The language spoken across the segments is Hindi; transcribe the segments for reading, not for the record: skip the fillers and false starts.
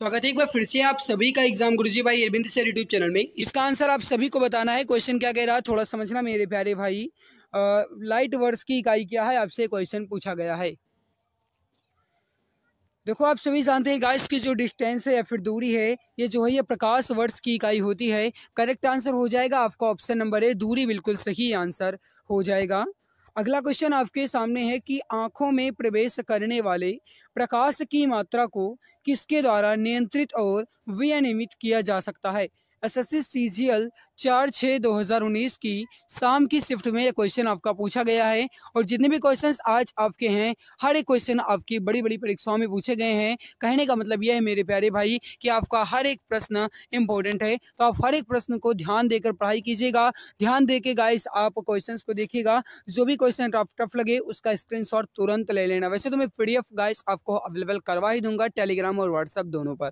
स्वागत है एक बार फिर से आप सभी का एग्जाम गुरुजी भाई अरविंद सर यूट्यूब चैनल में। इसका आंसर आप सभी को बताना है। क्वेश्चन क्या कह रहा है थोड़ा समझना मेरे प्यारे भाई। लाइट वर्ष की इकाई क्या है, आपसे क्वेश्चन पूछा गया है। देखो आप सभी जानते हैं गाइस की जो डिस्टेंस है या फिर दूरी है ये जो है ये प्रकाश वर्ष की इकाई होती है। करेक्ट आंसर हो जाएगा आपका ऑप्शन नंबर ए, दूरी बिल्कुल सही आंसर हो जाएगा। अगला क्वेश्चन आपके सामने है कि आंखों में प्रवेश करने वाले प्रकाश की मात्रा को किसके द्वारा नियंत्रित और विनियमित किया जा सकता है। एसएससी सीजीएल 4/6/2019 की शाम की शिफ्ट में यह क्वेश्चन आपका पूछा गया है। और जितने भी क्वेश्चंस आज आपके हैं हर एक क्वेश्चन आपकी बड़ी बड़ी परीक्षाओं में पूछे गए हैं। कहने का मतलब यह है मेरे प्यारे भाई कि आपका हर एक प्रश्न इंपॉर्टेंट है, तो आप हर एक प्रश्न को ध्यान देकर पढ़ाई कीजिएगा। ध्यान देके गाइस आप क्वेश्चंस को देखिएगा, जो भी क्वेश्चन टफ लगे उसका स्क्रीनशॉट तुरंत ले लेना। वैसे तो मैं पीडीएफ गाइस आपको अवेलेबल करवा ही दूंगा टेलीग्राम और व्हाट्सएप दोनों पर।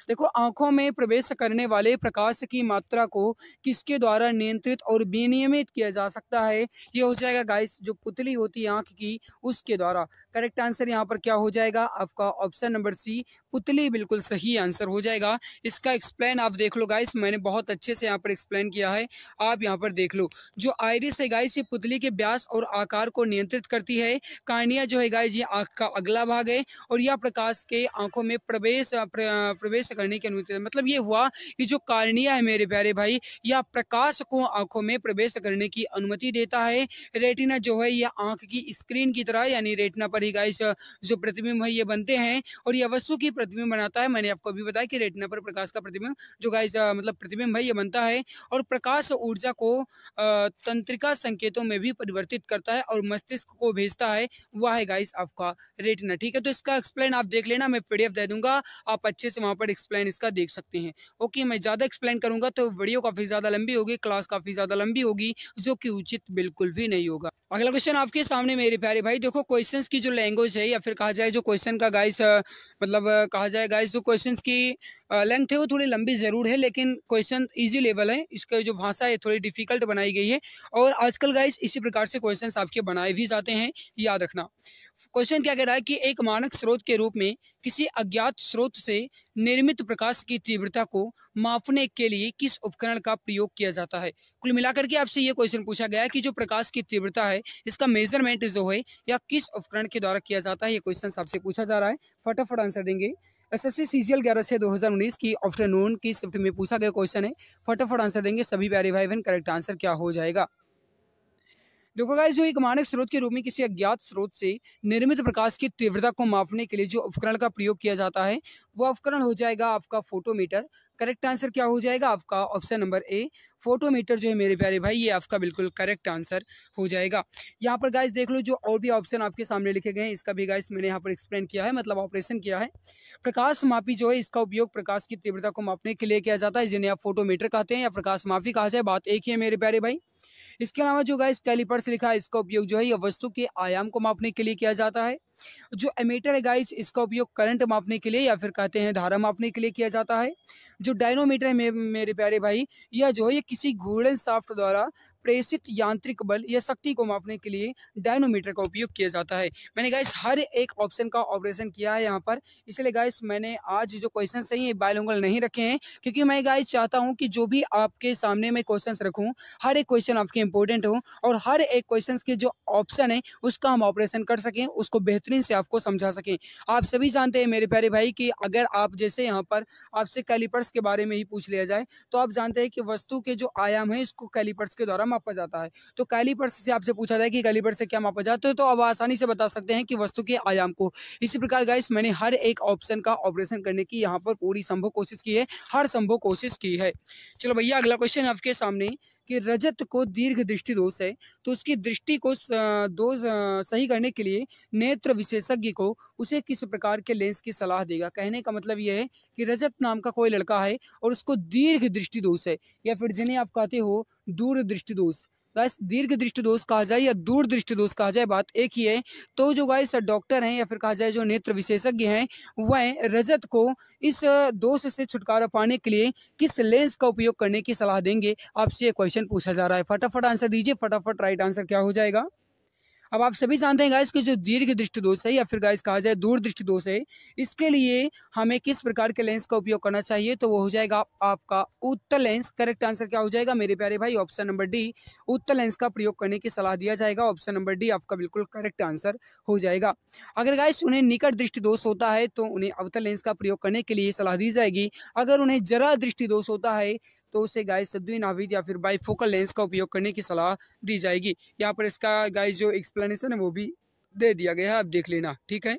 देखो आंखों में प्रवेश करने वाले प्रकाश की मात्रा को किसके द्वारा नियंत्रित और विनियमित किया जा सकता है। ये हो जाएगा गाइस जो पुतली होती है आंख की उसके द्वारा। करेक्ट आंसर यहाँ पर क्या हो जाएगा आपका ऑप्शन नंबर सी, पुतली बिल्कुल सही आंसर हो जाएगा। इसका एक्सप्लेन आप देख लो गाइस, मैंने बहुत अच्छे से यहाँ पर एक्सप्लेन किया है, आप यहाँ पर देख लो। जो आइरिस है गाइस ये पुतली के व्यास और आकार को नियंत्रित करती है। कार्निया जो है गाइस ये आंख का अगला भाग है और यह प्रकाश के आंखों में प्रवेश करने की अनुमति। मतलब ये हुआ कि जो कार्निया है मेरे प्यारे भाई यह प्रकाश को आंखों में प्रवेश करने की अनुमति देता है। रेटिना जो है यह आंख की स्क्रीन की तरह यानी रेटिना पर ही गाइस जो प्रतिबिंब है ये बनते हैं और यह वस्तु की प्रतिबिंब बनाता है। मैंने आपको अभी बताया कि रेटिना पर प्रकाश का प्रतिबिंब जो गाइस मतलब प्रतिबिंब है ये बनता है और प्रकाश ऊर्जा को तंत्रिका संकेतों में भी परिवर्तित करता है और मस्तिष्क को भेजता है, वह है गाइस आपका रेटिना। ठीक है, तो इसका एक्सप्लेन आप देख लेना, मैं पीडीएफ दे दूंगा, आप अच्छे से वहां पर एक्सप्लेन इसका देख सकते हैं। ओके, मैं ज़्यादा एक्सप्लेन करूंगा तो वीडियो काफ़ी ज़्यादा लंबी होगी, क्लास काफ़ी ज़्यादा लंबी होगी, जो कि उचित बिल्कुल भी नहीं होगा। अगला क्वेश्चन आपके सामने मेरे प्यारे भाई। देखो क्वेश्चंस की जो लैंग्वेज है या फिर कहा जाए जो क्वेश्चन का गाइस मतलब कहा जाए गाइस जो क्वेश्चंस की लेंथ है वो थोड़ी लंबी ज़रूर है, लेकिन क्वेश्चन इजी लेवल है। इसका जो भाषा है थोड़ी डिफिकल्ट बनाई गई है और आजकल गाइस इसी प्रकार से क्वेश्चंस आपके बनाए भी जाते हैं, याद रखना। क्वेश्चन क्या कह रहा है कि एक मानक स्रोत के रूप में किसी अज्ञात स्रोत से निर्मित प्रकाश की तीव्रता को मापने के लिए किस उपकरण का प्रयोग किया जाता है। कुल मिलाकर के आपसे ये क्वेश्चन पूछा गया है कि जो प्रकाश की तीव्रता है इसका मेजरमेंट जो है या किस उपकरण के द्वारा किया जाता है। ये क्वेश्चन आपसे पूछा जा रहा है, फटाफट आंसर देंगे। एसएससी सीजीएल 11/6/2019 की आफ्टरनून की शिफ्ट में पूछा गया क्वेश्चन है, फटाफट आंसर देंगे सभी प्यारे भाई बहन। करेक्ट आंसर क्या हो जाएगा। देखो गाइस जो एक मानक स्रोत के रूप में किसी अज्ञात स्रोत से निर्मित प्रकाश की तीव्रता को मापने के लिए जो उपकरण का प्रयोग किया जाता है वो उपकरण हो जाएगा आपका फोटोमीटर। करेक्ट आंसर क्या हो जाएगा आपका ऑप्शन नंबर ए, फोटोमीटर जो है मेरे प्यारे भाई ये आपका बिल्कुल करेक्ट आंसर हो जाएगा। यहाँ पर गाइस देख लो जो और भी ऑप्शन आपके सामने लिखे गए हैं इसका भी गाइस मैंने यहाँ पर एक्सप्लेन किया है, मतलब ऑपरेशन किया है। प्रकाश मापी जो है इसका उपयोग प्रकाश की तीव्रता को मापने के लिए किया जाता है, जिन्हें आप फोटोमीटर कहते हैं या प्रकाश मापी कहा जाए, बात एक ही है मेरे प्यारे भाई। इसके अलावा जो गाइस कैलिपर्स लिखा है इसका उपयोग जो है यह वस्तु के आयाम को मापने के लिए किया जाता है। जो एमीटर है गाइस इसका उपयोग करंट मापने के लिए या फिर कहते हैं धारा मापने के लिए किया जाता है। जो डायनोमीटर है मेरे प्यारे भाई यह जो है ये किसी घूर्णन शाफ्ट द्वारा प्रेषित यांत्रिक बल या शक्ति को मापने के लिए डायनोमीटर का उपयोग किया जाता है। मैंने गाइस हर एक ऑप्शन का ऑपरेशन किया है यहाँ पर, इसलिए गाइस मैंने आज जो क्वेश्चन सही है बायलॉन्गल नहीं रखे हैं, क्योंकि मैं गाइस चाहता हूँ कि जो भी आपके सामने मैं क्वेश्चंस रखूँ हर एक क्वेश्चन आपके इंपॉर्टेंट हो और हर एक क्वेश्चन के जो ऑप्शन है उसका हम ऑपरेशन कर सकें, उसको बेहतरीन से आपको समझा सकें। आप सभी जानते हैं मेरे प्यारे भाई कि अगर आप जैसे यहाँ पर आपसे कैलिपर्स के बारे में ही पूछ लिया जाए तो आप जानते हैं कि वस्तु के जो आयाम है इसको कैलिपर्स के द्वारा मापा जाता है। तो कैलिपर्स से आपसे पूछा जाए कि कैलिपर्स से क्या मापा जाता है तो अब आसानी से बता सकते हैं कि वस्तु के आयाम को। इसी प्रकार गाइस मैंने हर एक ऑप्शन का ऑपरेशन करने की यहाँ पर पूरी संभव कोशिश की है, हर संभव कोशिश की है। चलो भैया अगला क्वेश्चन आपके सामने कि रजत को दीर्घ दृष्टि दोष है तो उसकी दृष्टि को दोष सही करने के लिए नेत्र विशेषज्ञ को उसे किस प्रकार के लेंस की सलाह देगा। कहने का मतलब यह है कि रजत नाम का कोई लड़का है और उसको दीर्घ दृष्टि दोष है या फिर जिन्हें आप कहते हो दूर दृष्टि दोष। गाइस दीर्घ दृष्टि दोष कहा जाए या दूर दृष्टि दोष कहा जाए बात एक ही है। तो जो गाइस डॉक्टर हैं या फिर कहा जाए जो नेत्र विशेषज्ञ हैं वह रजत को इस दोष से छुटकारा पाने के लिए किस लेंस का उपयोग करने की सलाह देंगे, आपसे ये क्वेश्चन पूछा जा रहा है। फटाफट आंसर दीजिए, फटाफट राइट आंसर क्या हो जाएगा। अब आप सभी जानते हैं गाइस कि जो दीर्घ दृष्टि दोष है या फिर गाइस कहा जाए दूर दृष्टि दोष है, इसके लिए हमें किस प्रकार के लेंस का उपयोग करना चाहिए, तो वो हो जाएगा आपका उत्तल लेंस। करेक्ट आंसर क्या हो जाएगा मेरे प्यारे भाई, ऑप्शन नंबर डी, उत्तल लेंस का प्रयोग करने की सलाह दिया जाएगा। ऑप्शन नंबर डी आपका बिल्कुल करेक्ट आंसर हो जाएगा। अगर गाइस उन्हें निकट दृष्टि दोष होता है तो उन्हें अवतल लेंस का प्रयोग करने के लिए सलाह दी जाएगी। अगर उन्हें जरा दृष्टि दोष होता है तो उसे गाइस द्विनाभित या फिर बाइफोकल लेंस का उपयोग करने की सलाह दी जाएगी। यहाँ पर इसका गाइस जो एक्सप्लेनेशन है वो भी दे दिया गया है, आप देख लेना, ठीक है।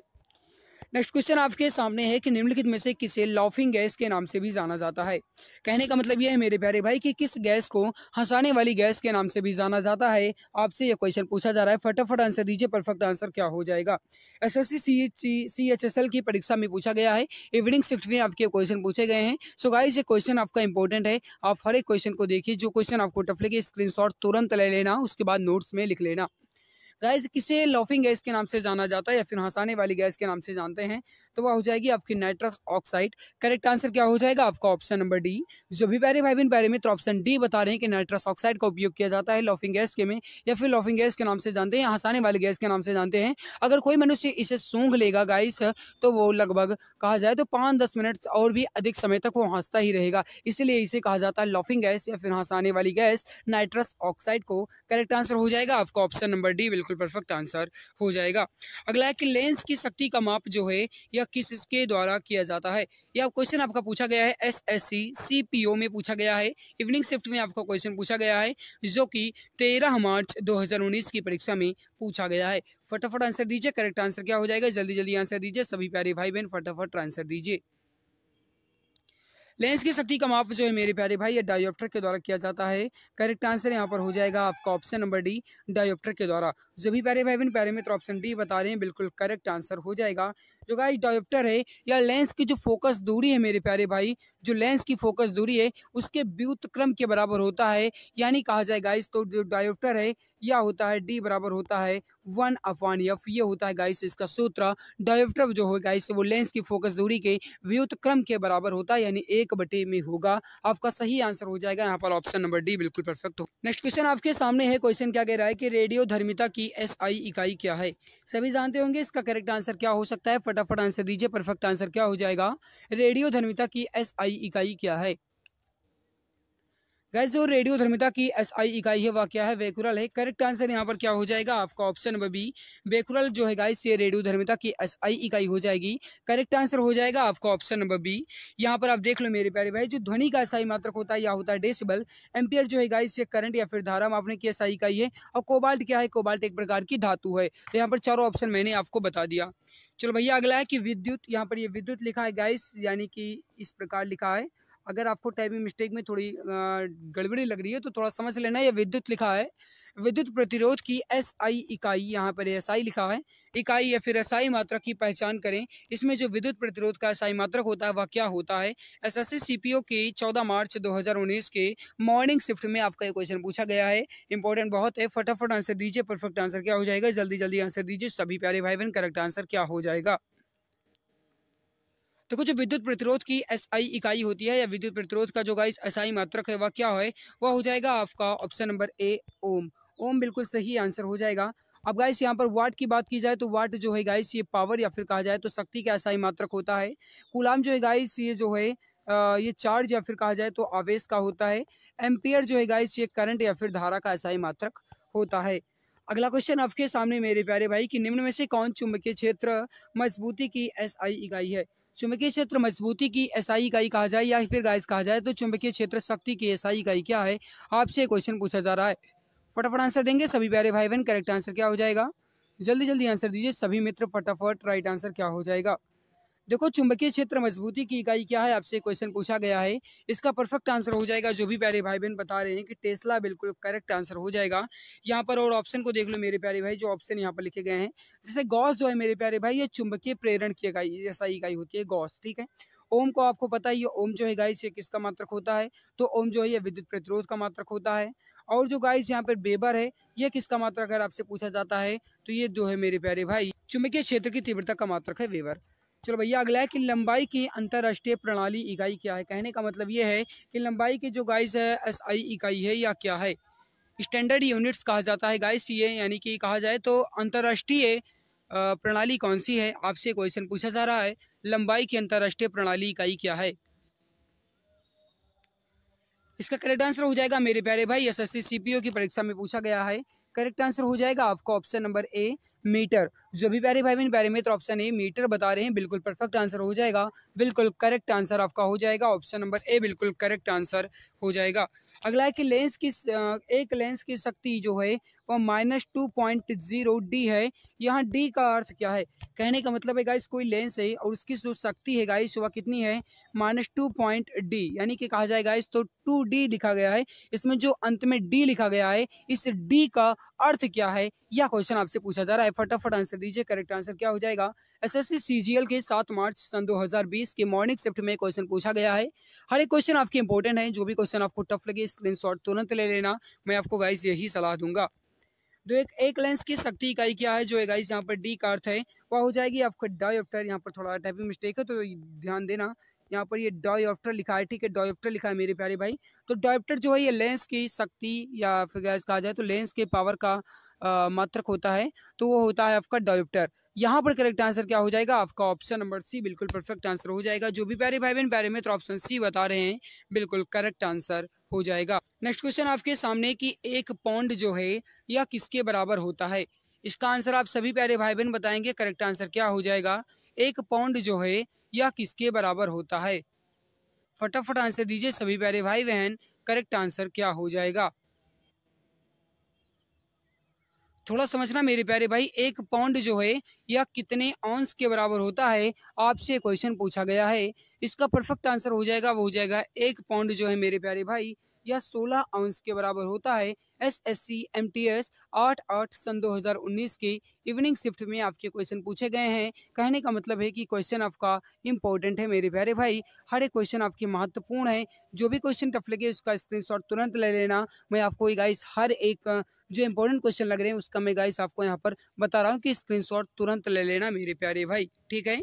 नेक्स्ट क्वेश्चन आपके सामने है कि निम्नलिखित में से किसे लाफिंग गैस के नाम से भी जाना जाता है। कहने का मतलब यह है मेरे प्यारे भाई कि किस गैस को हंसाने वाली गैस के नाम से भी जाना जाता है। आपसे यह क्वेश्चन पूछा जा रहा है, फटाफट आंसर दीजिए। परफेक्ट आंसर क्या हो जाएगा। एसएससी CHSL की परीक्षा में पूछा गया है, इवनिंग शिफ्ट में आपके क्वेश्चन पूछे गए हैं। सो गाइस ये क्वेश्चन आपका इंपॉर्टेंट है, आप हर एक क्वेश्चन को देखिए। जो क्वेश्चन आपको टफ लगे स्क्रीनशॉट तुरंत ले लेना, उसके बाद नोट्स में लिख लेना। गाइस किसे लाफिंग गैस के नाम से जाना जाता है या फिर हंसाने वाली गैस के नाम से जानते हैं, तो वह हो जाएगी आपकी नाइट्रस ऑक्साइड। करेक्ट आंसर क्या हो जाएगा आपका, ऑप्शन नंबर डी। जो भी प्यारे भाई बहन प्यारे मित्र ऑप्शन डी बता रहे हैं कि नाइट्रस ऑक्साइड का उपयोग किया जाता है लाफिंग गैस के में, या फिर लाफिंग गैस के नाम से जानते हैं, हंसाने वाली गैस के नाम से जानते हैं। अगर कोई मनुष्य इसे सूंघ लेगा गाइस तो वो लगभग कहा जाए तो 5-10 मिनट और भी अधिक समय तक वो हंसता ही रहेगा, इसलिए इसे कहा जाता है लाफिंग गैस या फिर हंसाने वाली गैस नाइट्रस ऑक्साइड को। करेक्ट आंसर हो जाएगा आपका ऑप्शन नंबर डी, बिल्कुल परफेक्ट आंसर हो जाएगा। अगला है कि लेंस की शक्ति का माप जो है यह किसके द्वारा किया जाता है। यह क्वेश्चन आपका पूछा गया है एसएससी CPO में पूछा गया है, इवनिंग शिफ्ट में आपका क्वेश्चन पूछा गया है, जो कि 13 मार्च 2019 की परीक्षा में पूछा गया है। फटाफट आंसर दीजिए। करेक्ट आंसर क्या हो जाएगा, जल्दी जल्दी आंसर दीजिए सभी प्यारे भाई बहन, फटाफट आंसर दीजिए। लेंस की शक्ति का माप जो है मेरे प्यारे भाई ये डायोप्टर के द्वारा किया जाता है। करेक्ट आंसर यहाँ पर हो जाएगा आपका ऑप्शन नंबर डी, डायोप्टर के द्वारा। जो भी प्यारे भाई बहन प्यारे मित्र ऑप्शन डी बता रहे हैं, बिल्कुल करेक्ट आंसर हो जाएगा। जो गाइस डायोप्टर है या लेंस की जो फोकस दूरी है मेरे प्यारे भाई, जो लेंस की फोकस दूरी है उसके व्युत्क्रम के बराबर होता है, यानी कहा जाए गाइस तो जो डायोप्टर है यह होता है डी बराबर होता है 1/f। ये होता है गाइस इसका सूत्र। डायोप्टर जो है गाइस वो लेंस की फोकस दूरी के व्युत्क्रम के बराबर होता है, यानी 1/, में होगा। आपका सही आंसर हो जाएगा यहाँ पर ऑप्शन नंबर डी, बिल्कुल परफेक्ट हो। नेक्स्ट क्वेश्चन आपके सामने है, क्वेश्चन क्या कह रहा है कि रेडियोधर्मिता की SI इकाई क्या है। सभी जानते होंगे इसका करेक्ट आंसर क्या हो सकता है, फटाफट आंसर दीजिए। परफेक्ट आंसर क्या हो जाएगा, रेडियोधर्मिता की SI इकाई क्या है। गाइस जो रेडियोधर्मिता की SI इकाई है वह क्या है, बेकुरल है। करेक्ट आंसर यहाँ पर क्या हो जाएगा आपका ऑप्शन नंबर बी, बेकुरल जो है गाइस ये रेडियोधर्मिता की SI इकाई हो जाएगी। करेक्ट आंसर हो जाएगा आपका ऑप्शन नंबर बी। यहाँ पर आप देख लो मेरे प्यारे भाई, जो ध्वनि का SI मात्रक होता है यह होता है डेसिबल। एम्पियर जो है गाइस ये करंट या फिर धारा मापने की SI इकाई है। और कोबाल्ट क्या है, कोबाल्ट एक प्रकार की धातु है। तो यहाँ पर चारों ऑप्शन मैंने आपको बता दिया। चलो भैया अगला है कि विद्युत, यहाँ पर ये विद्युत लिखा है गाइस, यानी कि इस प्रकार लिखा है। अगर आपको टाइपिंग मिस्टेक में थोड़ी गड़बड़ी लग रही है तो थोड़ा समझ लेना, ये विद्युत लिखा है। विद्युत प्रतिरोध की SI इकाई, यहाँ पर SI लिखा है, इकाई या फिर SI मात्रक की पहचान करें। इसमें जो विद्युत प्रतिरोध का SI मात्रक होता है वह क्या होता है। एसएससी CPO के 14 मार्च 2019 के मॉर्निंग शिफ्ट में आपका ये क्वेश्चन पूछा गया है, इंपॉर्टेंट बहुत है। फटाफट आंसर दीजिए। परफेक्ट आंसर क्या हो जाएगा, जल्दी जल्दी आंसर दीजिए सभी प्यारे भाई बहन। करेक्ट आंसर क्या हो जाएगा। देखो जो विद्युत प्रतिरोध की SI इकाई होती है या विद्युत प्रतिरोध का जो गाइस SI मात्रक है वह क्या है, वह हो जाएगा आपका ऑप्शन नंबर ए, ओम। ओम बिल्कुल सही आंसर हो जाएगा। अब गाइस यहाँ पर वाट की बात की जाए तो वाट जो है गाइस ये पावर या फिर कहा जाए तो शक्ति का SI मात्रक होता है। कूलाम जो है गाइस ये जो है ये चार्ज या फिर कहा जाए तो आवेश का होता है। एम्पियर जो है गाइस ये करंट या फिर धारा का SI मात्रक होता है। अगला क्वेश्चन आपके सामने मेरे प्यारे भाई कि निम्न में से कौन चुंबकीय क्षेत्र मजबूती की SI इकाई है। चुंबकीय क्षेत्र मजबूती की SI इकाई कहा जाए या फिर गाइस कहा जाए तो चुंबकीय क्षेत्र शक्ति की SI इकाई क्या है, आपसे क्वेश्चन पूछा जा रहा है। फटाफट आंसर देंगे सभी प्यारे भाई बहन। करेक्ट आंसर क्या हो जाएगा, जल्दी जल्दी आंसर दीजिए सभी मित्र, फटाफट राइट आंसर क्या हो जाएगा। देखो चुंबकीय क्षेत्र मजबूती की इकाई क्या है, आपसे क्वेश्चन पूछा गया है। इसका परफेक्ट आंसर हो जाएगा, जो भी प्यारे भाई बहन बता रहे हैं कि टेस्ला, बिल्कुल करेक्ट आंसर हो जाएगा। यहाँ पर और ऑप्शन को देख लो मेरे प्यारे भाई, जो ऑप्शन यहाँ पर लिखे गए हैं। जैसे गॉस जो है मेरे प्यारे भाई ये चुंबकीय प्रेरण की इकाई, ऐसा इकाई होती है गॉस, ठीक है। ओम को आपको पता ही है, ओम जो है गाइस ये किसका मात्रक होता है, तो ओम जो है ये विद्युत प्रतिरोध का मात्रक होता है। और जो गाइस यहाँ पर वेबर है ये किसका मात्रक अगर आपसे पूछा जाता है तो ये जो है मेरे प्यारे भाई चुंबकीय क्षेत्र की तीव्रता का मात्रक है वेबर। चलो भैया अगला है कि लंबाई की अंतरराष्ट्रीय प्रणाली इकाई क्या है। कहने का मतलब ये है कि लंबाई की जो गाइस है SI इकाई है या क्या है। स्टैंडर्ड यूनिट्स कहा जाता है गाइस ये, यानी कि कहा जाए तो अंतर्राष्ट्रीय प्रणाली कौन सी है, आपसे क्वेश्चन पूछा जा रहा है। लंबाई की अंतर्राष्ट्रीय प्रणाली इकाई क्या है? इसका करेक्ट आंसर हो जाएगा मेरे प्यारे भाई, एसएससी सीपीओ की परीक्षा में पूछा गया है। करेक्ट आंसर हो जाएगा आपका ऑप्शन नंबर ए, मीटर। जो भी प्यारे भाई बहन प्यारे मित्र ऑप्शन ए मीटर बता रहे हैं, बिल्कुल परफेक्ट आंसर हो जाएगा, बिल्कुल करेक्ट आंसर आपका हो जाएगा ऑप्शन नंबर ए, बिल्कुल करेक्ट आंसर हो जाएगा। अगला है कि एक लेंस की शक्ति जो है वह -2.0 डी है। यहाँ डी का अर्थ क्या है? कहने का मतलब है गाइस कोई लेंस है और उसकी जो शक्ति है गाइस वह कितनी है? -2.d, यानी कि कहा जाए गाइस तो 2d लिखा गया है। इसमें जो अंत में d लिखा गया है, इस d का अर्थ क्या है, यह क्वेश्चन आपसे पूछा जा रहा है। फटाफट आंसर दीजिए, करेक्ट आंसर क्या हो जाएगा? एसएससी सीजीएल के 7 मार्च सन 2020 के मॉर्निंग शिफ्ट में क्वेश्चन पूछा गया है। हर एक क्वेश्चन आपके इंपॉर्टेंट है, जो भी क्वेश्चन आपको टफ लगे स्क्रीनशॉट तुरंत ले लेना, मैं आपको गाइस यही सलाह दूंगा। तो एक लेंस की शक्ति इकाई क्या है, जो है गाइस यहाँ पर डी का अर्थ है वह हो जाएगी आपका डायोप्टर। यहाँ पर थोड़ा टाइपिंग मिस्टेक है तो ध्यान देना, यहाँ पर ये डायोप्टर लिखा है, ठीक है, डायोप्टर लिखा है मेरे प्यारे भाई। तो डायोप्टर जो है ये लेंस की शक्ति या फिर गैस कहा जाए तो लेंस के पावर का मात्रक होता है, तो वो होता है आपका डायोप्टर। यहाँ पर करेक्ट आंसर क्या हो जाएगा आपका? ऑप्शन नंबर सी, बिल्कुल परफेक्ट आंसर हो जाएगा। जो भी प्यारे भाई बहन प्यारे मित्र ऑप्शन सी बता रहे हैं, बिल्कुल करेक्ट आंसर हो जाएगा। नेक्स्ट क्वेश्चन आपके सामने कि 1 पाउंड जो है यह किसके बराबर होता है? इसका आंसर आप सभी प्यारे भाई बहन बताएंगे, करेक्ट आंसर क्या हो जाएगा? 1 पाउंड जो है यह किसके बराबर होता है? फटाफट आंसर दीजिए सभी प्यारे भाई बहन, करेक्ट आंसर क्या हो जाएगा? थोड़ा समझना मेरे प्यारे भाई, 1 पाउंड जो है यह कितने ऑन्स के बराबर होता है, आपसे क्वेश्चन पूछा गया है। इसका परफेक्ट आंसर हो जाएगा, वो हो जाएगा 1 पाउंड जो है मेरे प्यारे भाई यह 16 आउंस के बराबर होता है। एसएससी एमटीएस 8/8 सन 2019 के इवनिंग शिफ्ट में आपके क्वेश्चन पूछे गए हैं। कहने का मतलब है कि क्वेश्चन आपका इंपॉर्टेंट है मेरे प्यारे भाई, हर एक क्वेश्चन आपके महत्वपूर्ण है। जो भी क्वेश्चन टफ लगे उसका स्क्रीनशॉट तुरंत ले लेना, मैं आपको गाइस हर एक जो इंपॉर्टेंट क्वेश्चन लग रहे हैं उसका मैं गाइस आपको यहाँ पर बता रहा हूँ कि स्क्रीनशॉट तुरंत ले लेना मेरे प्यारे भाई, ठीक है।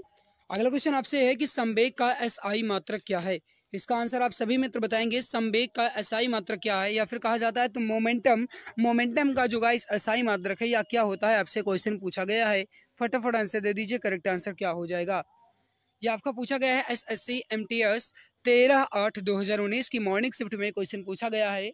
अगला क्वेश्चन आपसे है कि संवेग का एसआई मात्रक क्या है? इसका आंसर आप सभी मित्र बताएंगे, संवेग का एसआई मात्रक क्या है, या फिर कहा जाता है तो मोमेंटम का जो गाइस एसआई मात्रक है या क्या होता है, आपसे क्वेश्चन पूछा गया है। फटाफट आंसर दे दीजिए, करेक्ट आंसर क्या हो जाएगा? ये आपका पूछा गया है एसएससी एमटीएस 13/8/2019 की मॉर्निंग शिफ्ट में क्वेश्चन पूछा गया है।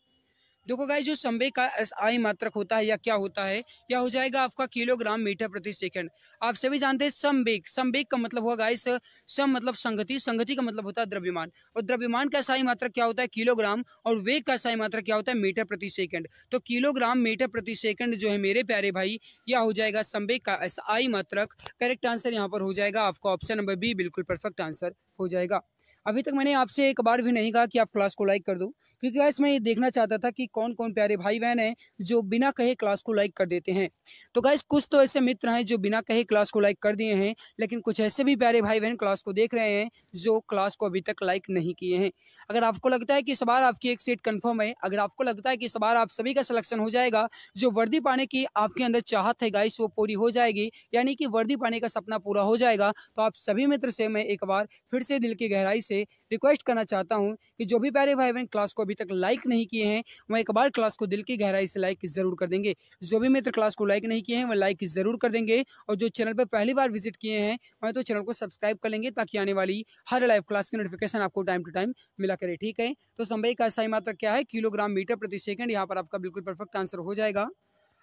देखो गाइस जो संवेग का एसआई मात्रक होता है या क्या होता है, या हो जाएगा आपका किलोग्राम मीटर प्रति सेकंड। आप सभी जानते हैं संवेग, संवेग का मतलब हुआ गाइस सम मतलब संगति, संगति का मतलब होता है द्रव्यमान, और द्रव्यमान का एसआई मात्रक क्या होता है? किलोग्राम, और वेग का एसआई मात्रक क्या होता है? मीटर प्रति सेकंड। तो किलोग्राम मीटर प्रति सेकंड जो है मेरे प्यारे भाई यह हो जाएगा संवेग का एसआई मात्रक। करेक्ट आंसर यहाँ पर हो जाएगा आपका ऑप्शन नंबर बी, बिल्कुल परफेक्ट आंसर हो जाएगा। अभी तक मैंने आपसे एक बार भी नहीं कहा कि आप क्लास को लाइक कर दो, क्योंकि गाइस मैं ये देखना चाहता था कि कौन कौन प्यारे भाई बहन हैं जो बिना कहे क्लास को लाइक कर देते हैं। तो गाइस कुछ तो ऐसे मित्र हैं जो बिना कहे क्लास को लाइक कर दिए हैं, लेकिन कुछ ऐसे भी प्यारे भाई बहन क्लास को देख रहे हैं जो क्लास को अभी तक लाइक नहीं किए हैं। अगर आपको लगता है कि इस बार आपकी एक सीट कंफर्म है, अगर आपको लगता है कि इस बार आप सभी का सिलेक्शन हो जाएगा, जो वर्दी पाने की आपके अंदर चाहत है गाइस वो पूरी हो जाएगी, यानी कि वर्दी पाने का सपना पूरा हो जाएगा, तो आप सभी मित्र से मैं एक बार फिर से दिल की गहराई से रिक्वेस्ट करना चाहता हूं कि जो भी प्यारे भाई बहन क्लास को अभी तक लाइक नहीं किए हैं वो एक बार क्लास को दिल की गहराई से लाइक जरूर कर देंगे। जो भी मित्र क्लास को लाइक नहीं किए हैं वो लाइक जरूर कर देंगे, और जो चैनल पर पहली बार विजिट किए हैं वह तो चैनल को सब्सक्राइब कर लेंगे, ताकि आने वाली हर लाइव क्लास की नोटिफिकेशन आपको टाइम टू टाइम मिला करे, ठीक है। तो संवेग का एसआई मात्रक क्या है? किलोग्राम मीटर प्रति सेकंड, यहाँ पर आपका बिल्कुल परफेक्ट आंसर हो जाएगा।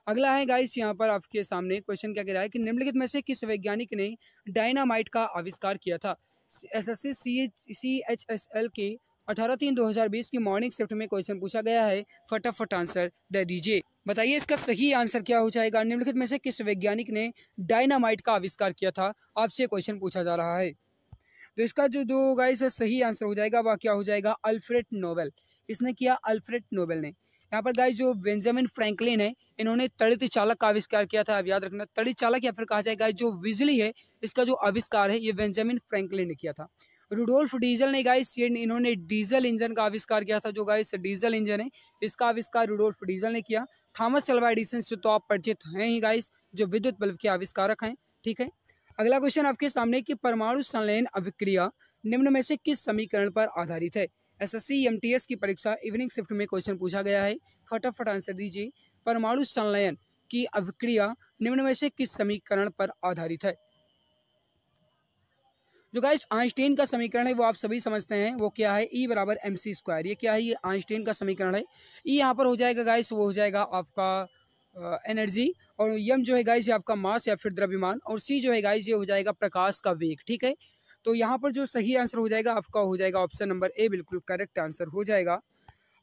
अगला है गाइस यहाँ पर आपके सामने क्वेश्चन क्या कह रहा है कि निम्नलिखित में से किस वैज्ञानिक ने डायनामाइट का आविष्कार किया था? एसएससी सीएचएसएल के 18/3/2020 की मॉर्निंग शिफ्ट में क्वेश्चन पूछा गया है। फटाफट आंसर दे दीजिए, बताइए इसका सही आंसर क्या हो जाएगा? निम्नलिखित में से किस वैज्ञानिक ने डायनामाइट का आविष्कार किया था, आपसे क्वेश्चन पूछा जा रहा है। तो इसका जो दो गाइस सही आंसर हो जाएगा वह क्या हो जाएगा? अल्फ्रेड नोबेल, इसने किया अल्फ्रेड नोबेल ने। यहाँ पर गाइस जो बेंजामिन फ्रैंकलिन है इन्होंने तड़ित चालक का आविष्कार किया था। अब याद रखना तड़ित चालक या फिर कहा जाएगा जो बिजली है इसका जो आविष्कार है ये बेंजामिन फ्रैंकलिन ने किया था। रुडोल्फ डीजल ने गाइस ये इन्होंने डीजल इंजन का आविष्कार किया था। जो गाइस डीजल इंजन है इसका आविष्कार रुडोल्फ डीजल ने किया। थॉमस अल्वा एडिसन से तो आप परिचित हैं ही गाइस, जो विद्युत बल्ब के आविष्कारक हैं, ठीक है। अगला क्वेश्चन आपके सामने कि परमाणु संलयन अभिक्रिया निम्न में से किस समीकरण पर आधारित है? एसएससी एमटीएस की परीक्षा इवनिंग शिफ्ट में क्वेश्चन पूछा गया है, फटाफट आंसर दीजिए। परमाणु संलयन की अभिक्रिया निम्न में से किस समीकरण पर आधारित है? जो गाइस आइंस्टीन का समीकरण है वो आप सभी समझते हैं, वो क्या है? ई बराबर एम सी स्क्वायर। ये क्या है? ये आइंस्टीन का समीकरण है। ई यहाँ पर हो जाएगा गाइस, वो हो जाएगा आपका एनर्जी, और यम जो है गाइस ये आपका मास या फिर द्रव्यमान, और सी जो है गाइस ये हो जाएगा प्रकाश का वेग। ठीक है, तो यहाँ पर जो सही आंसर हो जाएगा आपका हो जाएगा ऑप्शन नंबर ए, बिल्कुल करेक्ट आंसर हो जाएगा।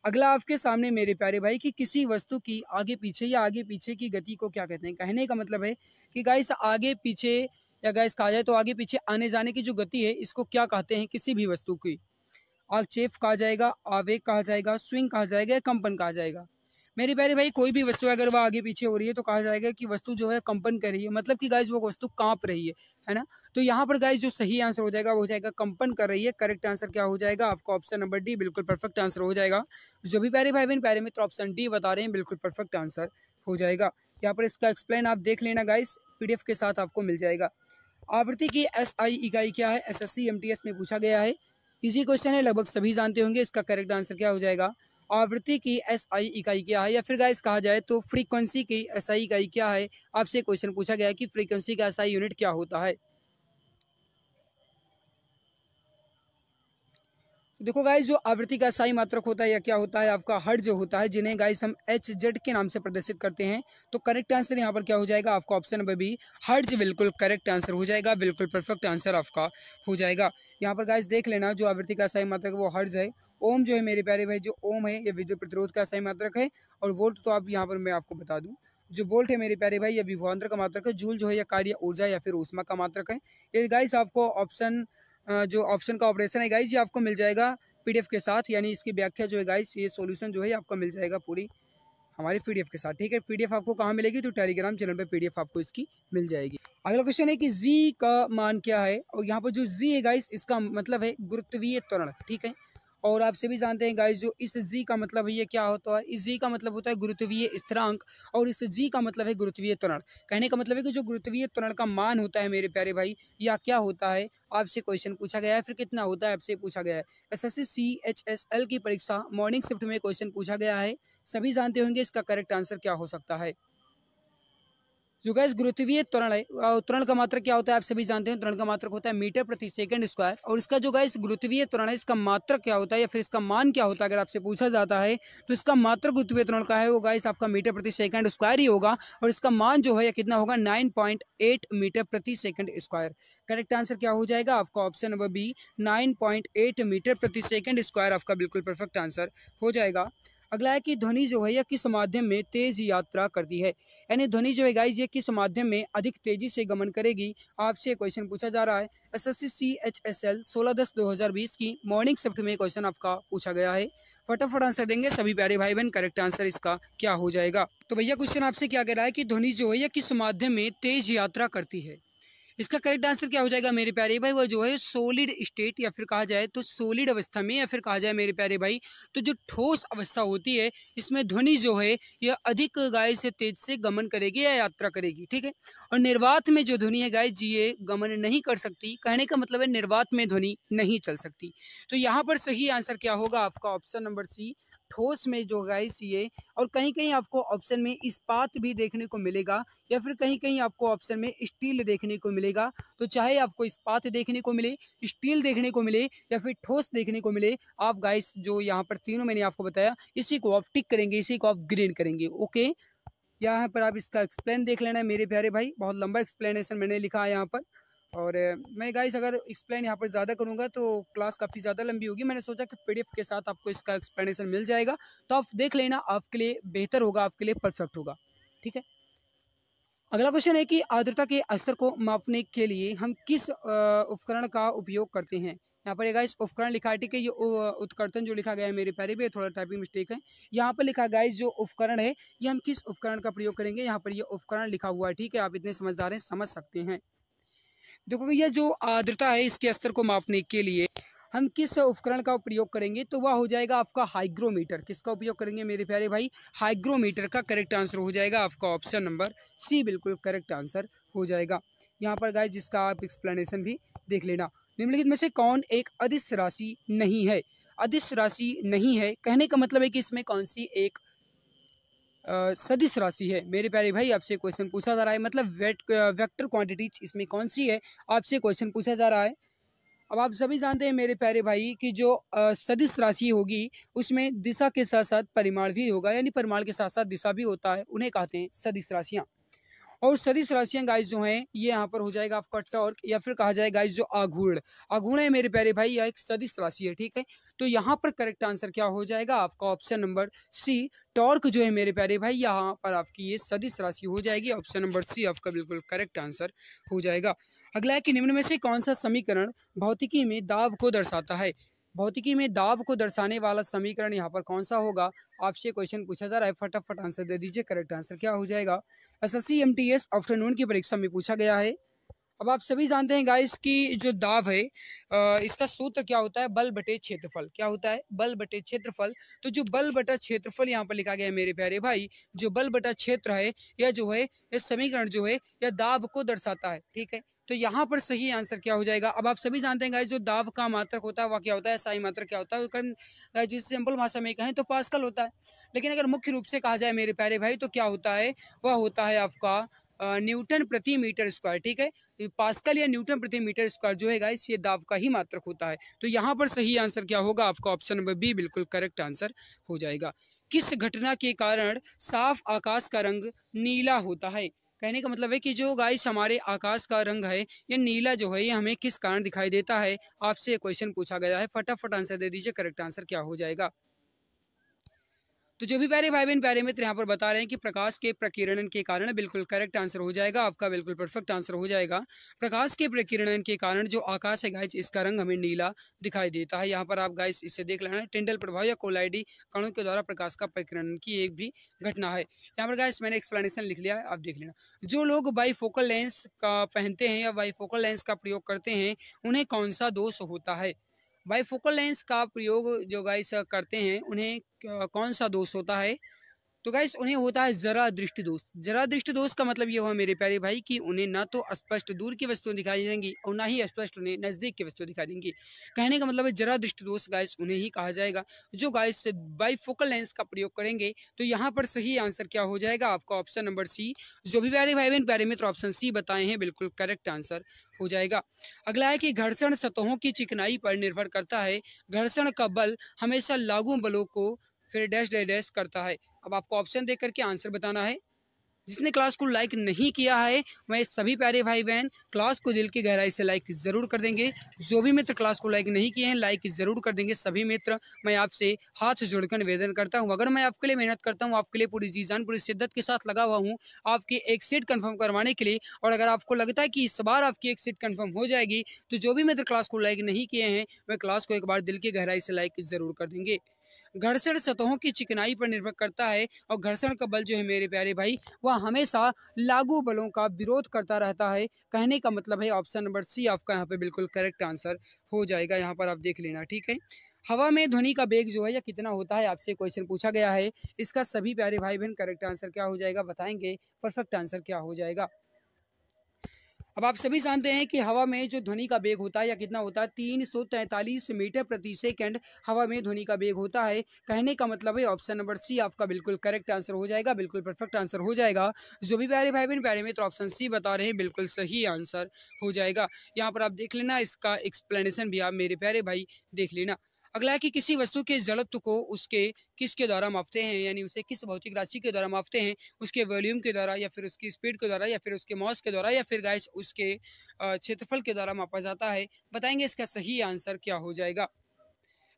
अगला आपके सामने मेरे प्यारे भाई कि किसी वस्तु की आगे पीछे या आगे पीछे की गति को क्या कहते हैं? कहने का मतलब है कि गाइस आगे पीछे, या गाइस कहा जाए तो आगे पीछे आने जाने की जो गति है इसको क्या कहते हैं किसी भी वस्तु की? आक्षेप कहा जाएगा, आवेग कहा जाएगा, स्विंग कहा जाएगा, या कंपन कहा जाएगा? मेरे प्यारे भाई कोई भी वस्तु अगर वह आगे पीछे हो रही है तो कहा जाएगा कि वस्तु जो है कंपन कर रही है, मतलब कि गाइस वो वस्तु कांप रही है ना? तो यहाँ पर गाइस जो सही आंसर हो जाएगा वो हो जाएगा कंपन कर रही है। करेक्ट आंसर क्या हो जाएगा आपका? ऑप्शन नंबर डी, बिल्कुल परफेक्ट आंसर हो जाएगा। जो भी प्यारे भाई बहन प्यारे मित्र ऑप्शन डी बता रहे हैं बिल्कुल परफेक्ट आंसर हो जाएगा। यहाँ पर इसका एक्सप्लेन आप देख लेना गाइस, पीडीएफ के साथ आपको मिल जाएगा। आवृत्ति की एसआई इकाई क्या है? एसएससी एमटीएस में पूछा गया है। इजी क्वेश्चन है, लगभग सभी जानते होंगे। इसका करेक्ट आंसर क्या हो जाएगा? आवृत्ति की एसआई इकाई क्या है, या फिर गाइस कहा जाए तो फ्रीक्वेंसी की एसआई इकाई क्या है? आपसे क्वेश्चन पूछा गया है कि फ्रीक्वेंसी का एसआई यूनिट क्या होता है। देखो गाइस जो आवृत्ति का एसआई मात्रक होता है या क्या होता है आपका हर्ट्ज जो होता है, जिन्हें गाइस हम एच जेड के नाम से प्रदर्शित करते हैं। तो करेक्ट आंसर यहाँ पर क्या हो जाएगा आपका? ऑप्शन नंबर बी, हर्ट्ज बिल्कुल करेक्ट आंसर हो जाएगा, बिल्कुल परफेक्ट आंसर आपका हो जाएगा। यहाँ पर गाइस देख लेना जो आवृत्ति का एसआई मात्रक वो हर्ट्ज है। ओम जो है मेरे प्यारे भाई, जो ओम है ये विद्युत प्रतिरोध का एसआई मात्रक है, और वोल्ट तो आप यहाँ पर मैं आपको बता दूँ, जो वोल्ट है मेरे प्यारे भाई ये विभवांतर का मात्रक है। जूल जो है या कार्य ऊर्जा या फिर ऊष्मा का मात्रक है। ये गाइस आपको ऑप्शन जो ऑप्शन का ऑपरेशन है गाइस ये आपको मिल जाएगा पीडीएफ के साथ, यानी इसकी व्याख्या जो है गाइस ये सॉल्यूशन जो है आपको मिल जाएगा पूरी हमारे पीडीएफ के साथ। ठीक है, पीडीएफ आपको कहाँ मिलेगी? तो टेलीग्राम चैनल पे पीडीएफ आपको इसकी मिल जाएगी। अगला क्वेश्चन है कि जी का मान क्या है? और यहाँ पर जो जी है गाइस इसका मतलब है गुरुत्वीय त्वरण। ठीक है, और आप सभी जानते हैं गाइस जो इस जी का मतलब है ये क्या होता है? इस जी का मतलब होता है गुरुत्वीय स्थिरांक, और इस जी का मतलब है गुरुत्वीय त्वरण। कहने का मतलब है कि जो गुरुत्वीय त्वरण का मान होता है मेरे प्यारे भाई या क्या होता है, आपसे क्वेश्चन पूछा गया है। फिर कितना होता है आपसे पूछा गया है। एसएससी सीएचएसएल की परीक्षा मॉर्निंग शिफ्ट में क्वेश्चन पूछा गया है, सभी जानते होंगे। इसका करेक्ट आंसर क्या हो सकता है? जो गाइस गुरुत्वीय त्वरण है, त्वरण का मात्रक क्या होता है आप सभी जानते हैं। त्वरण का मात्रक होता है मीटर प्रति सेकंड स्क्वायर, और इसका जो गाइस गुरुत्वीय त्वरण है इसका मात्रक क्या होता है या फिर इसका मान क्या होता है अगर आपसे पूछा जाता है, तो इसका मात्रक गुरुत्वीय त्वरण का है वो गाइस आपका मीटर प्रति सेकंड स्क्वायर ही होगा, और इसका मान जो है या कितना होगा? 9.8 मीटर प्रति सेकंड स्क्वायर। करेक्ट आंसर क्या हो जाएगा आपका? ऑप्शन नंबर बी, 9.8 मीटर प्रति सेकंड स्क्वायर आपका बिल्कुल परफेक्ट आंसर हो जाएगा। अगला है कि ध्वनि जो है यह किस माध्यम में तेज यात्रा करती है? यानी ध्वनि जो है गाइस ये किस माध्यम में अधिक तेजी से गमन करेगी? आपसे क्वेश्चन पूछा जा रहा है। एसएससी सीएचएसएल 16/10/2020 की मॉर्निंग शिफ्ट में क्वेश्चन आपका पूछा गया है। फटाफट आंसर देंगे सभी प्यारे भाई बहन। करेक्ट आंसर इसका क्या हो जाएगा? तो भैया क्वेश्चन आपसे क्या कह रहा है कि ध्वनि जो है यह किस माध्यम में तेज यात्रा करती है? इसका करेक्ट आंसर क्या हो जाएगा मेरे प्यारे भाई? वो जो है सॉलिड स्टेट, या फिर कहा जाए तो सॉलिड अवस्था में, या फिर कहा जाए मेरे प्यारे भाई तो जो ठोस अवस्था होती है इसमें ध्वनि जो है यह अधिक गाय से तेज से गमन करेगी या यात्रा करेगी। ठीक है, और निर्वात में जो ध्वनि है गाय जी ये गमन नहीं कर सकती। कहने का मतलब है निर्वात में ध्वनि नहीं चल सकती। तो यहाँ पर सही आंसर क्या होगा आपका? ऑप्शन नंबर सी, ठोस में जो गाइस ये, और कहीं कहीं आपको ऑप्शन में इस्पात भी देखने को मिलेगा, या फिर कहीं कहीं आपको ऑप्शन में स्टील देखने को मिलेगा। तो चाहे आपको इस्पात देखने को मिले, स्टील देखने को मिले, या फिर ठोस देखने को मिले, आप गाइस जो यहाँ पर तीनों मैंने आपको बताया इसी को आप टिक करेंगे, इसी को आप ग्रीन करेंगे। ओके, यहाँ पर आप इसका एक्सप्लेन देख लेना मेरे प्यारे भाई, बहुत लंबा एक्सप्लेनेशन मैंने लिखा है यहाँ पर। और मैं गाइस अगर एक्सप्लेन यहाँ पर ज़्यादा करूँगा तो क्लास काफ़ी ज़्यादा लंबी होगी। मैंने सोचा कि पीडीएफ के साथ आपको इसका एक्सप्लेनेशन मिल जाएगा, तो आप देख लेना, आपके लिए बेहतर होगा, आपके लिए परफेक्ट होगा। ठीक है, अगला क्वेश्चन है कि आर्द्रता के स्तर को मापने के लिए हम किस उपकरण का उपयोग करते हैं? यहाँ पर गाइस उपकरण लिखा है। ठीक है, ये उत्कर्तन जो लिखा गया है मेरे प्यारे भी थोड़ा टाइपिंग मिस्टेक है। यहाँ पर लिखा गाइस जो उपकरण है ये हम किस उपकरण का प्रयोग करेंगे, यहाँ पर ये उपकरण लिखा हुआ है। ठीक है, आप इतने समझदार हैं, समझ सकते हैं। देखो ये जो आर्द्रता है इसके स्तर को मापने के लिए हम किस उपकरण का प्रयोग करेंगे, तो वह हो जाएगा आपका हाइग्रोमीटर। किसका उपयोग करेंगे मेरे प्यारे भाई? हाइग्रोमीटर का करेक्ट आंसर हो जाएगा आपका ऑप्शन नंबर सी, बिल्कुल करेक्ट आंसर हो जाएगा। यहाँ पर गाइस जिसका आप एक्सप्लेनेशन भी देख लेना। निम्नलिखित में से कौन एक अदिश राशि नहीं है? अदिश राशि नहीं है। कहने का मतलब है कि इसमें कौन सी एक सदिश राशि है। मेरे प्यारे भाई आपसे क्वेश्चन पूछा जा रहा है, मतलब वेक्टर क्वांटिटीज इसमें कौन सी है, आपसे क्वेश्चन पूछा जा रहा है। अब आप सभी जानते हैं मेरे प्यारे भाई कि जो सदिश राशि होगी उसमें दिशा के साथ साथ परिमाण भी होगा, यानी परिमाण के साथ साथ दिशा भी होता है, उन्हें कहते हैं सदिश राशियां। और सदिश राशियां गाइस जो हैं ये यहाँ पर हो जाएगा आपका टॉर्क, या फिर कहा जाए गाइस जो आघूर्ण। आघूर्ण है मेरे प्यारे भाई, यह एक सदिश राशि है, ठीक है। तो यहाँ पर करेक्ट आंसर क्या हो जाएगा आपका, ऑप्शन नंबर सी टॉर्क जो है मेरे प्यारे भाई, यहाँ पर आपकी ये सदिश राशि हो जाएगी। ऑप्शन नंबर सी आपका बिल्कुल करेक्ट आंसर हो जाएगा। अगला है कि निम्न में से कौन सा समीकरण भौतिकी में दाब को दर्शाता है। भौतिकी में दाब को दर्शाने वाला समीकरण यहाँ पर कौन सा होगा, आपसे क्वेश्चन पूछा जा रहा है, फटाफट आंसर दे दीजिए। करेक्ट आंसर क्या हो जाएगा, एसएससी एमटीएस आफ्टरनून की परीक्षा में पूछा गया है। अब आप सभी जानते हैं गाइस कि जो दाब है इसका सूत्र क्या होता है, बल बटे क्षेत्रफल। क्या होता है, बल बटे क्षेत्रफल। तो जो बल बटा क्षेत्रफल यहाँ पर लिखा गया है मेरे प्यारे भाई, जो बल बटा क्षेत्र है यह जो है यह समीकरण जो है यह दाब को दर्शाता है, ठीक है। तो यहाँ पर सही आंसर क्या हो जाएगा। अब आप सभी जानते हैं गाइस जो दाब का मात्रक होता है वह क्या होता है, साई मात्रक क्या होता है, जिस सिंपल भाषा में कहें तो पास्कल होता है। लेकिन अगर मुख्य रूप से कहा जाए मेरे प्यारे भाई तो क्या होता है, वह होता है आपका न्यूटन प्रति मीटर स्क्वायर, ठीक है। पास्कल या न्यूटन प्रति मीटर स्क्वायर जो है गाइस ये दाब का ही मात्रक होता है। तो यहाँ पर सही आंसर क्या होगा आपका, ऑप्शन नंबर बी बिल्कुल करेक्ट आंसर हो जाएगा। किस घटना के कारण साफ आकाश का रंग नीला होता है। कहने का मतलब है कि जो गाइस हमारे आकाश का रंग है ये नीला जो है ये हमें किस कारण दिखाई देता है, आपसे क्वेश्चन पूछा गया है। फटाफट आंसर दे दीजिए, करेक्ट आंसर क्या हो जाएगा। तो जो भी प्यारे भाई बहन प्यारे मित्र यहाँ पर बता रहे हैं कि प्रकाश के प्रकीर्णन के कारण, बिल्कुल करेक्ट आंसर हो जाएगा आपका, बिल्कुल परफेक्ट आंसर हो जाएगा। प्रकाश के प्रकीर्णन के कारण जो आकाश है गाइस इसका रंग हमें नीला दिखाई देता है। यहाँ पर आप गाइस इसे देख लेना, टिंडल प्रभाव या कोलाइडी कणों के द्वारा प्रकाश का प्रकीर्णन की एक भी घटना है। यहाँ पर गाइस मैंने एक्सप्लेनेशन लिख लिया है, आप देख लेना। जो लोग बाईफोकल लेंस का पहनते हैं या बाईफोकल लेंस का प्रयोग करते हैं उन्हें कौन सा दोष होता है। बाईफोकल लेंस का प्रयोग जो गाइस करते हैं उन्हें कौन सा दोष होता है, तो गाइस उन्हें होता है जरा दृष्टि दोष। जरा दृष्टि दोष का मतलब ये हुआ मेरे प्यारे भाई कि उन्हें ना तो स्पष्ट दूर की वस्तुएं दिखाई देंगी और ना ही स्पष्ट उन्हें नजदीक की वस्तुएं दिखाई देंगी। कहने का मतलब है जरा दृष्टि दोष गाइस उन्हें ही कहा जाएगा जो गाइस बाईफोकल लेंस का प्रयोग करेंगे। तो यहाँ पर सही आंसर क्या हो जाएगा आपका, ऑप्शन नंबर सी। जो भी प्यारे भाई बहन प्यारे मित्र ऑप्शन सी बताए हैं बिल्कुल करेक्ट आंसर हो जाएगा। अगला है कि घर्षण सतहों की चिकनाई पर निर्भर करता है। घर्षण का बल हमेशा लागू बलों को फिर डैश डैश डैश करता है। अब आपको ऑप्शन देख करके आंसर बताना है। जिसने क्लास को लाइक नहीं किया है वह सभी प्यारे भाई बहन क्लास को दिल की गहराई से लाइक जरूर कर देंगे। जो भी मित्र क्लास को लाइक नहीं किए हैं लाइक जरूर कर देंगे। सभी मित्र मैं आपसे हाथ जोड़कर निवेदन करता हूं, अगर मैं आपके लिए मेहनत करता हूं, आपके लिए पूरी जी जान पूरी शिद्दत के साथ लगा हुआ हूं आपकी एक सीट कंफर्म करवाने के लिए, और अगर आपको लगता है कि इस बार आपकी एक सीट कंफर्म हो जाएगी तो जो भी मित्र क्लास को लाइक नहीं किए हैं वह क्लास को एक बार दिल की गहराई से लाइक जरूर कर देंगे। घर्षण सतहों की चिकनाई पर निर्भर करता है और घर्षण का बल जो है मेरे प्यारे भाई वह हमेशा लागू बलों का विरोध करता रहता है। कहने का मतलब है ऑप्शन नंबर सी आपका यहाँ पे बिल्कुल करेक्ट आंसर हो जाएगा। यहाँ पर आप देख लेना, ठीक है। हवा में ध्वनि का वेग जो है यह कितना होता है, आपसे क्वेश्चन पूछा गया है। इसका सभी प्यारे भाई बहन करेक्ट आंसर क्या हो जाएगा बताएंगे, परफेक्ट आंसर क्या हो जाएगा। अब आप सभी जानते हैं कि हवा में जो ध्वनि का वेग होता है या कितना होता है, 343 मीटर प्रति सेकंड हवा में ध्वनि का वेग होता है। कहने का मतलब है ऑप्शन नंबर सी आपका बिल्कुल करेक्ट आंसर हो जाएगा, बिल्कुल परफेक्ट आंसर हो जाएगा। जो भी प्यारे भाई बहन प्यारे मित्र ऑप्शन सी बता रहे हैं बिल्कुल सही आंसर हो जाएगा। यहाँ पर आप देख लेना, इसका एक्सप्लेनेशन भी आप मेरे प्यारे भाई देख लेना। अगला है कि किसी वस्तु के जड़त्व को उसके किसके द्वारा मापते हैं, यानी उसे किस भौतिक राशि के द्वारा मापते हैं, उसके वॉल्यूम के द्वारा या फिर उसकी स्पीड के द्वारा या फिर उसके मास के द्वारा या फिर गाइस उसके क्षेत्रफल के द्वारा मापा जाता है। बताएंगे इसका सही आंसर क्या हो जाएगा।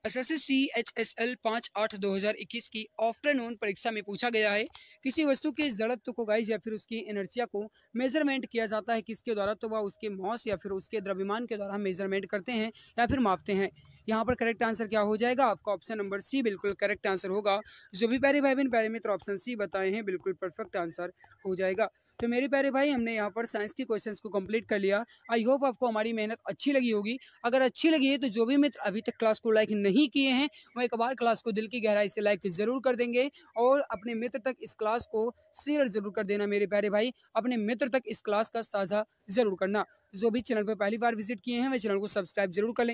एसएससी CHSL 5/8/2021 की आफ्टरनून परीक्षा में पूछा गया है किसी वस्तु के जड़त्व को गाइस या फिर उसकी इनर्शिया को मेजरमेंट किया जाता है किसके द्वारा, तो वह उसके मॉस या फिर उसके द्रव्यमान के द्वारा मेजरमेंट करते हैं या फिर मापते हैं। यहाँ पर करेक्ट आंसर क्या हो जाएगा आपका, ऑप्शन नंबर सी बिल्कुल करेक्ट आंसर होगा। जो भी प्यारे भाई बहन प्यारे मित्र ऑप्शन सी बताए हैं बिल्कुल परफेक्ट आंसर हो जाएगा। तो मेरे प्यारे भाई हमने यहाँ पर साइंस की क्वेश्चंस को कंप्लीट कर लिया। आई होप आपको हमारी मेहनत अच्छी लगी होगी। अगर अच्छी लगी है तो जो भी मित्र अभी तक क्लास को लाइक नहीं किए हैं वो एक बार क्लास को दिल की गहराई से लाइक जरूर कर देंगे और अपने मित्र तक इस क्लास को शेयर जरूर कर देना। मेरे प्यारे भाई अपने मित्र तक इस क्लास का साझा जरूर करना। जो भी चैनल पर पहली बार विजिट किए हैं वे चैनल को सब्सक्राइब जरूर कर लें।